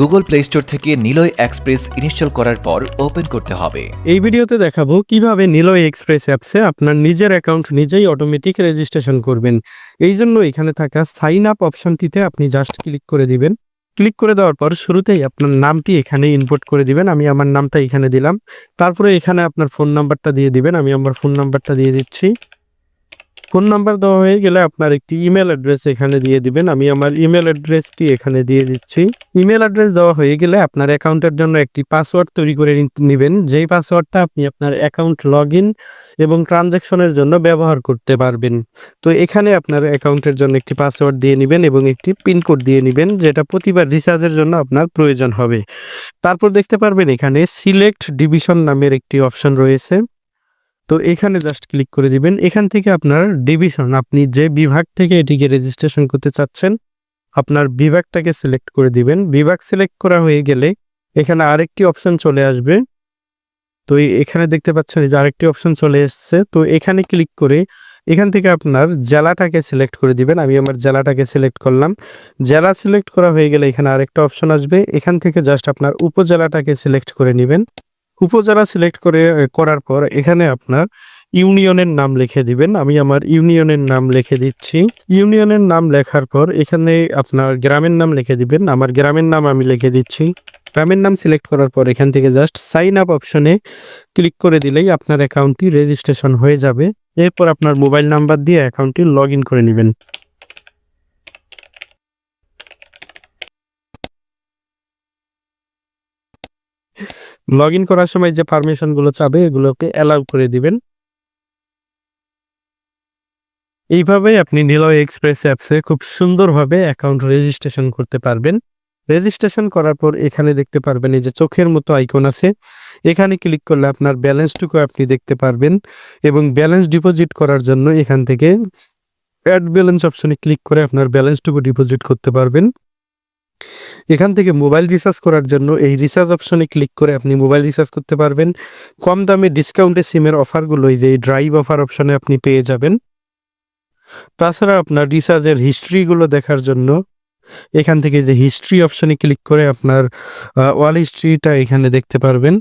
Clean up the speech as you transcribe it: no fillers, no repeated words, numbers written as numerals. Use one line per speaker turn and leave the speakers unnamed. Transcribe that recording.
Google play store থেকে Niloy express install করার পর ওপেন করতে হবে।
এই ভিডিওতে দেখাবো কিভাবে নিলয় এক্সপ্রেস অ্যাপসে আপনার নিজের অ্যাকাউন্ট নিজেই অটোমেটিক রেজিস্ট্রেশন করবেন। এই জন্য এখানে থাকা সাইন আপ অপশনটিতে আপনি জাস্ট ক্লিক করে দিবেন। ক্লিক করে দেওয়ার পর শুরুতেই আপনার নামটি এখানে ইনপুট করে দিবেন। আমি আমার নামটা এখানে দিলাম। তারপরে এখানে আপনার ফোন নাম্বারটা দিয়ে দিবেন। আমি আমার ফোন নাম্বারটা দিয়ে দিচ্ছি। ফোন নাম্বার দেওয়া হয়ে গেলে আপনার একটি ইমেল অ্যাড্রেস এখানে দিয়ে দিবেন। আমি আমার ইমেল অ্যাড্রেসটি এখানে দিয়ে দিচ্ছি। ইমেল অ্যাড্রেস দেওয়া হয়ে গেলে আপনার অ্যাকাউন্টের জন্য একটি পাসওয়ার্ড তৈরি করে নেবেন, যেই পাসওয়ার্ডটা আপনি আপনার অ্যাকাউন্ট লগ ইন এবং ট্রানজ্যাকশনের জন্য ব্যবহার করতে পারবেন। তো এখানে আপনার অ্যাকাউন্টের জন্য একটি পাসওয়ার্ড দিয়ে নেবেন এবং একটি পিনকোড দিয়ে নেবেন, যেটা প্রতিবার রিচার্জের জন্য আপনার প্রয়োজন হবে। তারপর দেখতে পারবেন এখানে সিলেক্ট ডিভিশন নামের একটি অপশন রয়েছে। তো এখানে জাস্ট ক্লিক করে দিবেন। এখান থেকে আপনার ডিভিশন, আপনি যে বিভাগ থেকে এটিকে রেজিস্ট্রেশন করতে চাচ্ছেন আপনার বিভাগটাকে সিলেক্ট করে দিবেন। বিভাগ সিলেক্ট করা হয়ে গেলে এখানে আরেকটি অপশন চলে আসবে। তো এখানে দেখতে পাচ্ছেন যে আরেকটি অপশন চলে এসছে। তো এখানে ক্লিক করে এখান থেকে আপনার জেলাটাকে সিলেক্ট করে দিবেন। আমি আমার জেলাটাকে সিলেক্ট করলাম। জেলা সিলেক্ট করা হয়ে গেলে এখানে আরেকটা অপশন আসবে। এখান থেকে জাস্ট আপনার উপজেলাটাকে সিলেক্ট করে নেবেন। উপজেলা সিলেক্ট করার পর এখানে আপনার ইউনিয়নের নাম লিখে দিবেন। আমি আমার ইউনিয়নের নাম লিখে দিচ্ছি। ইউনিয়নের নাম লেখার পর এখানে আপনার গ্রামের নাম লিখে দিবেন। আমার গ্রামের নাম আমি লিখে দিচ্ছি। গ্রামের নাম সিলেক্ট করার পর এখান থেকে জাস্ট সাইন আপ অপশনে ক্লিক করে দিলেই আপনার অ্যাকাউন্টটি রেজিস্ট্রেশন হয়ে যাবে। এরপর আপনার মোবাইল নাম্বার দিয়ে অ্যাকাউন্টটি লগ ইন করে নেবেন। লগ ইন করার সময় যে পারমিশনগুলো চাবে এগুলোকে অ্যালাউ করে দিবেন। এইভাবেই আপনি নিলয় এক্সপ্রেস অ্যাপসে খুব সুন্দরভাবে অ্যাকাউন্ট রেজিস্ট্রেশন করতে পারবেন। রেজিস্ট্রেশন করার পর এখানে দেখতে পারবেন এই যে চোখের মতো আইকন আছে, এখানে ক্লিক করলে আপনার ব্যালেন্সটুকু আপনি দেখতে পারবেন এবং ব্যালেন্স ডিপোজিট করার জন্য এখান থেকে অ্যাড ব্যালেন্স অপশনে ক্লিক করে আপনার ব্যালেন্সটুকু ডিপোজিট করতে পারবেন। এখান থেকে মোবাইল রিচার্জ করার জন্য এই রিচার্জ অপশনে ক্লিক করে আপনি মোবাইল রিচার্জ করতে পারবেন। কম দামে ডিসকাউন্টে সিমের অফারগুলো এই যে ড্রাইভ অফার অপশনে আপনি পেয়ে যাবেন। তাছাড়া আপনার রিচার্জের হিস্ট্রিগুলো দেখার জন্য এখান থেকে যে হিস্ট্রি অপশনে ক্লিক করে আপনার ওয়াল হিস্ট্রিটা এখানে দেখতে পারবেন।